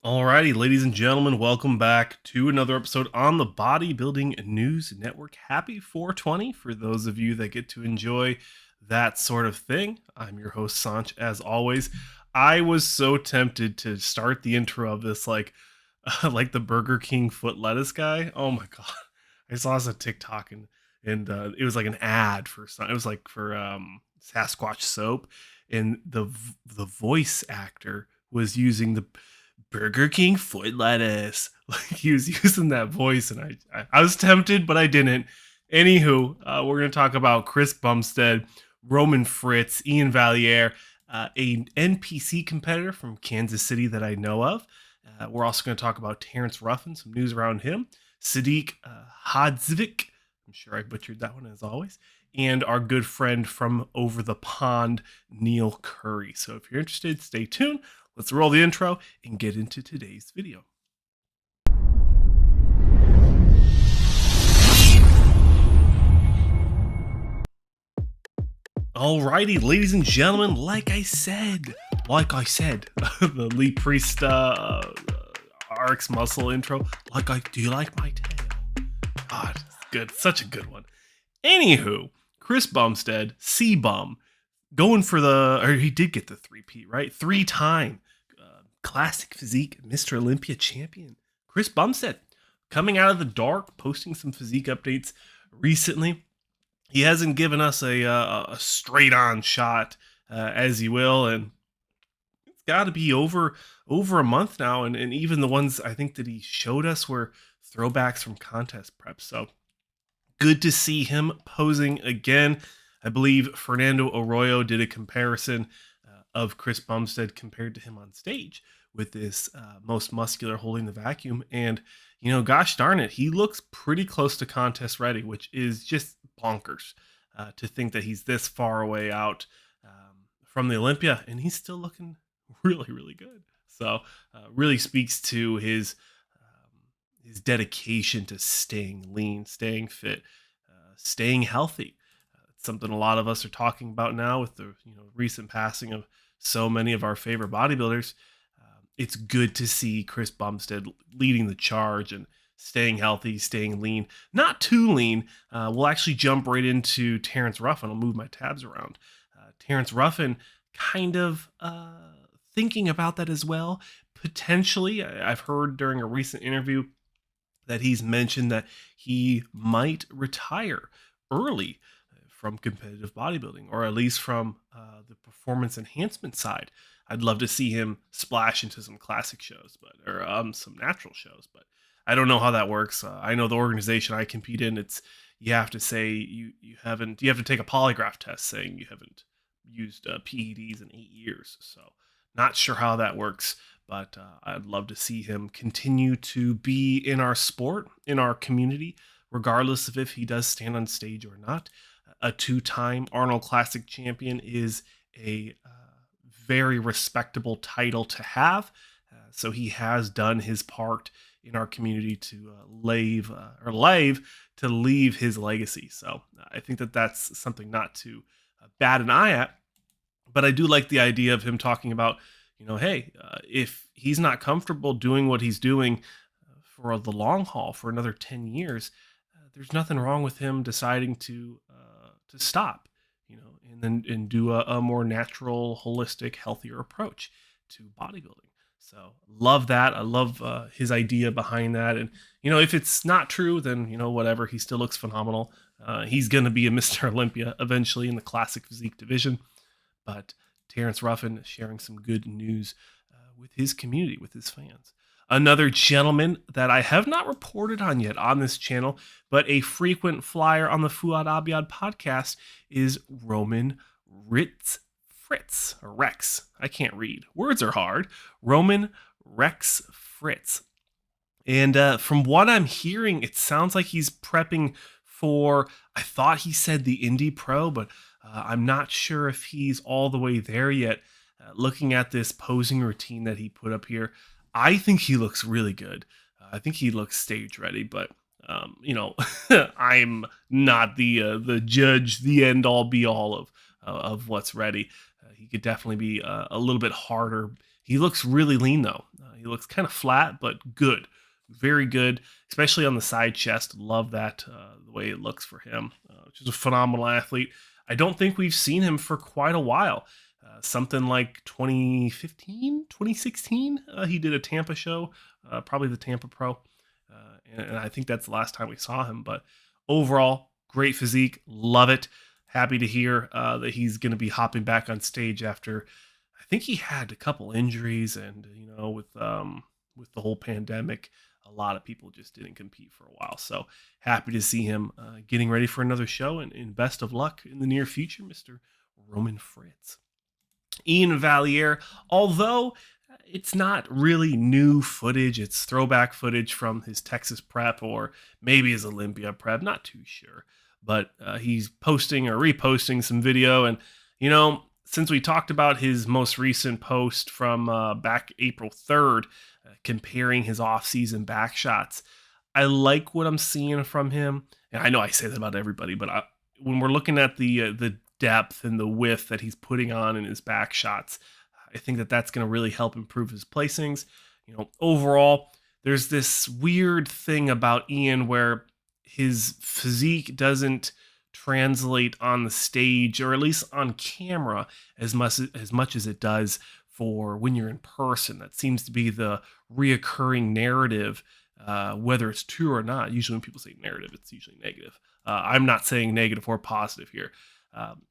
Alrighty, ladies and gentlemen, welcome back to another episode on the Bodybuilding News Network. Happy 420 for those of you that get to enjoy that sort of thing. I'm your host, Saunch, as always. I was so tempted to start the intro of this like the Burger King foot lettuce guy. Oh my god. I saw this on TikTok and it was like an ad for it was like for Sasquatch soap, and the voice actor was using the Burger King foot lettuce. Like he was using that voice, and I was tempted, but I didn't. Anywho, we're gonna talk about Chris Bumstead, Roman Fritz, Iain Valliere, a NPC competitor from Kansas City that I know of. We're also going to talk about Terrance Ruffin, some news around him, Sadik Hadzovic. I'm sure I butchered that one as always. And our good friend from over the pond, Neil Curry. So if you're interested, stay tuned. Let's roll the intro and get into today's video. Alrighty, ladies and gentlemen, like I said, the Lee Priest RX muscle intro. Do you like my tail? God, good, such a good one. Anywho, Chris Bumstead, CBUM, going for he did get the 3P, right? 3-time classic physique Mr. Olympia champion. Chris Bumstead, coming out of the dark, posting some physique updates recently. He hasn't given us a straight on shot as he will, and it's got to be over a month now, and even the ones I think that he showed us were throwbacks from contest prep. So good to see him posing again. I believe Fernando Arroyo did a comparison of Chris Bumstead compared to him on stage with this most muscular holding the vacuum, and gosh darn it, he looks pretty close to contest ready, which is just bonkers to think that he's this far away out from the Olympia, and he's still looking really, really good. So really speaks to his dedication to staying lean, staying fit, staying healthy. It's something a lot of us are talking about now with the recent passing of so many of our favorite bodybuilders. It's good to see Chris Bumstead leading the charge and staying healthy, staying lean, not too lean. We'll actually jump right into Terrance Ruffin. I'll move my tabs around. Terrance Ruffin kind of thinking about that as well. Potentially, I've heard during a recent interview that he's mentioned that he might retire early from competitive bodybuilding, or at least from the performance enhancement side. I'd love to see him splash into some classic shows, or some natural shows, but I don't know how that works. I know the organization I compete in, you have to say you have to take a polygraph test saying you haven't used PEDs in 8 years. So not sure how that works, but I'd love to see him continue to be in our sport, in our community, regardless of if he does stand on stage or not. A 2-time Arnold Classic champion is a very respectable title to have. So he has done his part in our community to leave his legacy. So I think that that's something not to bat an eye at. But I do like the idea of him talking about, hey, if he's not comfortable doing what he's doing for the long haul for another 10 years, there's nothing wrong with him deciding to stop, and do a more natural, holistic, healthier approach to bodybuilding. So love that. I love his idea behind that. And if it's not true, then whatever. He still looks phenomenal. He's going to be a Mr. Olympia eventually in the classic physique division. But Terrance Ruffin sharing some good news with his community, with his fans. Another gentleman that I have not reported on yet on this channel, but a frequent flyer on the Fuad Abiad podcast, is Roman Fritz, or Rex. I can't read. Words are hard. Roman Rex Fritz. And from what I'm hearing, it sounds like he's prepping for, I thought he said the Indy Pro, but I'm not sure if he's all the way there yet. Looking at this posing routine that he put up here, I think he looks really good. I think he looks stage ready, but I'm not the judge, the end all be all of what's ready. He could definitely be a little bit harder. He looks really lean though. He looks kind of flat, but good, very good, especially on the side chest. Love that the way it looks for him. Just a phenomenal athlete. I don't think we've seen him for quite a while. Something like 2015, 2016. He did a Tampa show, probably the Tampa Pro. And I think that's the last time we saw him. But overall, great physique. Love it. Happy to hear that he's going to be hopping back on stage after, I think he had a couple injuries. And, with the whole pandemic, a lot of people just didn't compete for a while. So happy to see him getting ready for another show. And best of luck in the near future, Mr. Roman Fritz. Iain Valliere, although it's not really new footage, it's throwback footage from his Texas prep or maybe his Olympia prep, not too sure. But he's posting or reposting some video. And, since we talked about his most recent post from back April 3rd, comparing his off-season back shots, I like what I'm seeing from him. And I know I say that about everybody, but when we're looking at the depth and the width that he's putting on in his back shots, I think that that's going to really help improve his placings. Overall, there's this weird thing about Iain where his physique doesn't translate on the stage, or at least on camera, as much as it does for when you're in person. That seems to be the reoccurring narrative, whether it's true or not. Usually when people say narrative, it's usually negative. I'm not saying negative or positive here.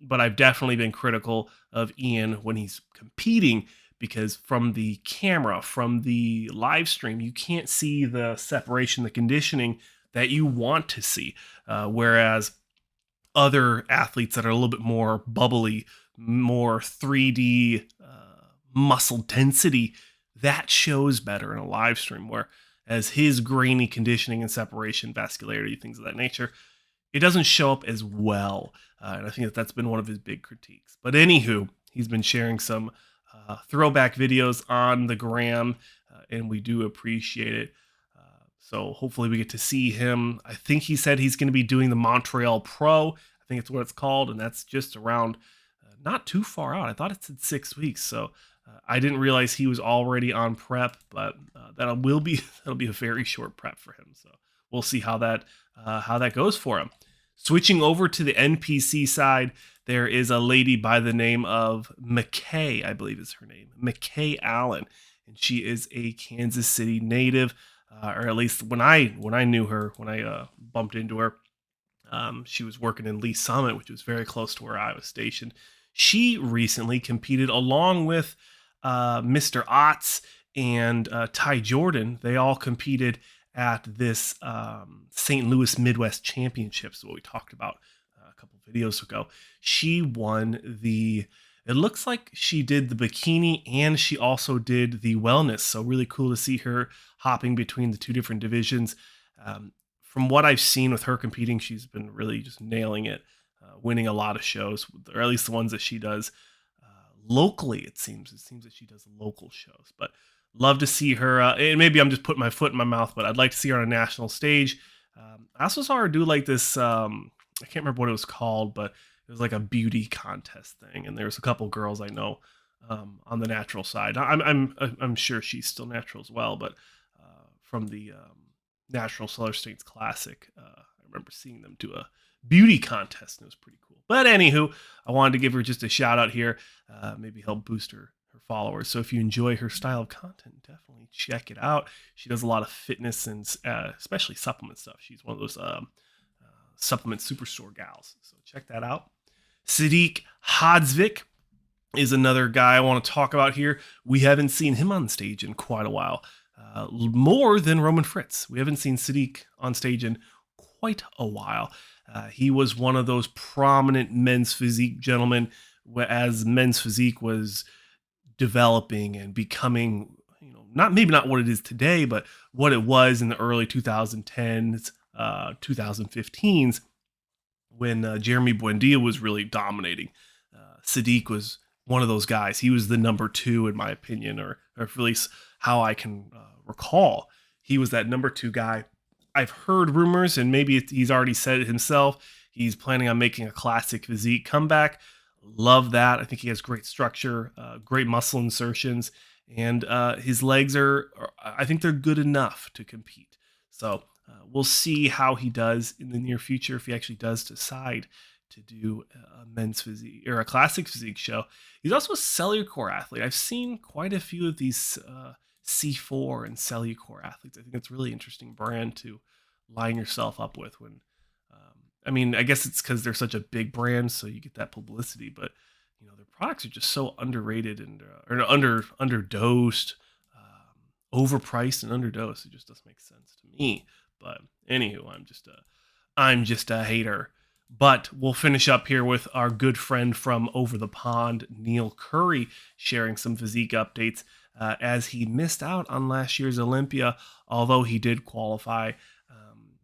But I've definitely been critical of Iain when he's competing, because from the camera, from the live stream, you can't see the separation, the conditioning that you want to see. Whereas other athletes that are a little bit more bubbly, more 3D muscle density, that shows better in a live stream. Whereas his grainy conditioning and separation, vascularity, things of that nature, it doesn't show up as well. And I think that's been one of his big critiques. But anywho, he's been sharing some throwback videos on the gram, and we do appreciate it. So hopefully we get to see him. I think he said he's going to be doing the Montreal Pro. I think it's what it's called. And that's just around not too far out. I thought it said 6 weeks. So I didn't realize he was already on prep, but that'll be a very short prep for him. So we'll see how that goes for him. Switching over to the NPC side, there is a lady by the name of Michah, I believe is her name, Michah Allenn, and she is a Kansas City native, or at least when I knew her, when I bumped into her, she was working in Lee Summit, which was very close to where I was stationed. She recently competed along with Mr. Otts and Ty Jordan. They all competed at this St. Louis Midwest Championship, what we talked about a couple videos ago. She won it looks like she did the bikini and she also did the wellness. So really cool to see her hopping between the two different divisions. From what I've seen with her competing, she's been really just nailing it, winning a lot of shows, or at least the ones that she does locally. It seems that she does local shows, but love to see her. And maybe I'm just putting my foot in my mouth, but I'd like to see her on a national stage. I also saw her do like this. I can't remember what it was called, but it was like a beauty contest thing, and there's a couple girls I know on the natural side. I'm sure she's still natural as well, but from the Natural Solar States Classic, I remember seeing them do a beauty contest, and it was pretty cool. But anywho, I wanted to give her just a shout out here, maybe help boost her followers. So if you enjoy her style of content, definitely check it out. She does a lot of fitness and especially supplement stuff. She's one of those supplement superstore gals. So check that out. Sadik Hadzovic is another guy I want to talk about here. We haven't seen him on stage in quite a while. More than Roman Fritz. We haven't seen Sadik on stage in quite a while. He was one of those prominent men's physique gentlemen, as men's physique was developing and becoming, maybe not what it is today, but what it was in the early 2010s, 2015s, when Jeremy Buendia was really dominating. Sadik was one of those guys. He was the number 2, in my opinion, or at least how I can recall. He was that number 2 guy. I've heard rumors, and maybe he's already said it himself, he's planning on making a classic physique comeback. Love that. I think he has great structure, great muscle insertions, and his legs I think they're good enough to compete. So we'll see how he does in the near future if he actually does decide to do a men's physique or a classic physique show. He's also a cellular athlete. I've seen quite a few of these C4 and cellular athletes. I think it's a really interesting brand to line yourself up with when I mean, I guess it's because they're such a big brand, so you get that publicity. But their products are just so underrated and or underdosed, overpriced and underdosed. It just doesn't make sense to me. But anywho, I'm just a hater. But we'll finish up here with our good friend from over the pond, Neil Curry, sharing some physique updates as he missed out on last year's Olympia, although he did qualify.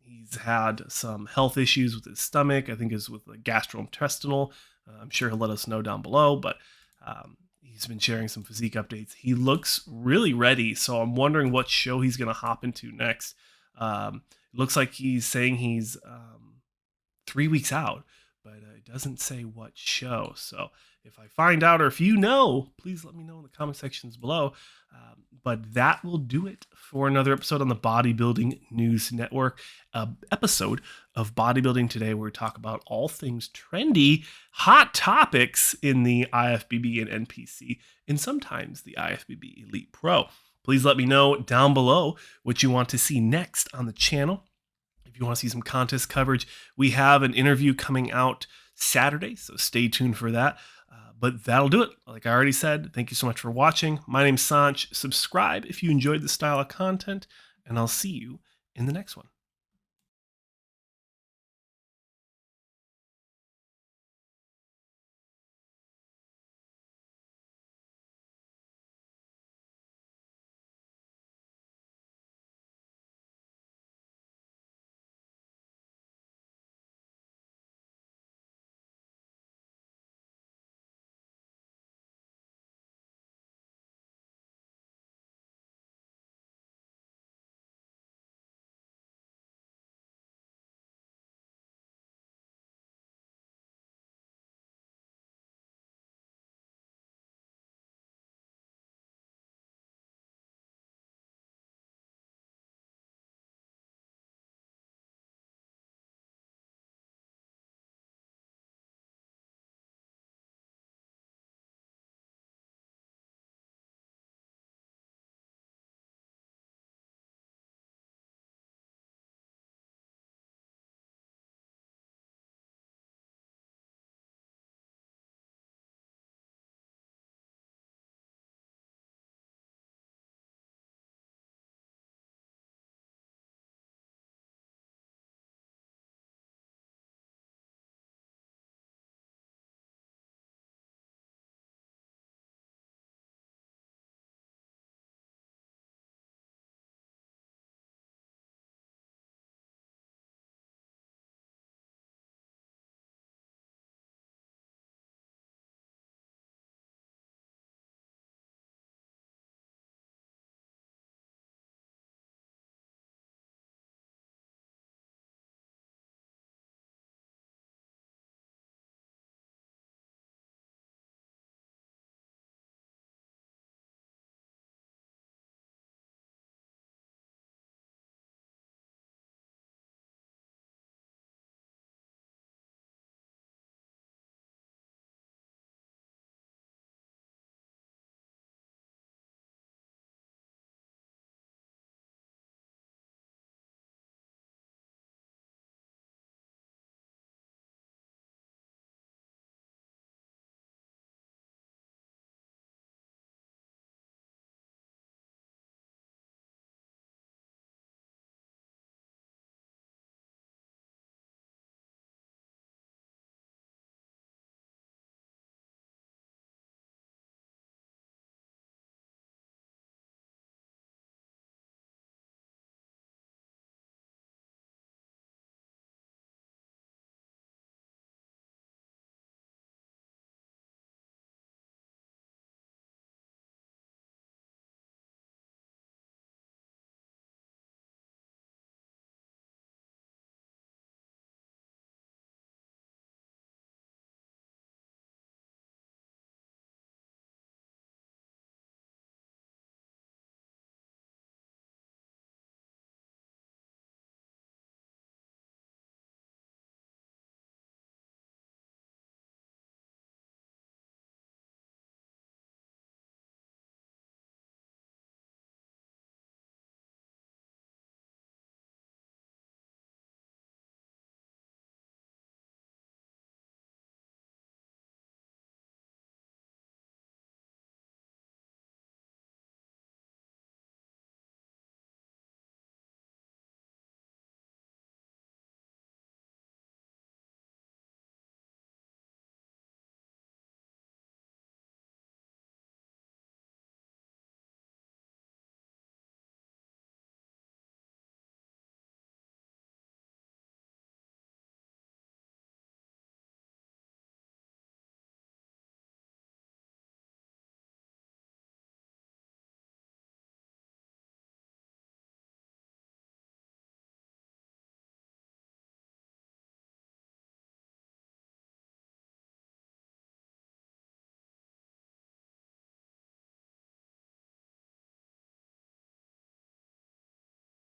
He's had some health issues with his stomach. I think it's with the gastrointestinal. I'm sure he'll let us know down below, but he's been sharing some physique updates. He looks really ready, so I'm wondering what show he's going to hop into next. It looks like he's saying he's 3 weeks out, but it doesn't say what show. So if I find out or if you know, please let me know in the comment sections below. But that will do it for another episode on the Bodybuilding News Network, episode of Bodybuilding Today, where we talk about all things trendy, hot topics in the IFBB and NPC, and sometimes the IFBB Elite Pro. Please let me know down below what you want to see next on the channel. If you want to see some contest coverage, we have an interview coming out Saturday, so stay tuned for that. But that'll do it. Like I already said, thank you so much for watching. My name's Saunch. Subscribe if you enjoyed this style of content, and I'll see you in the next one.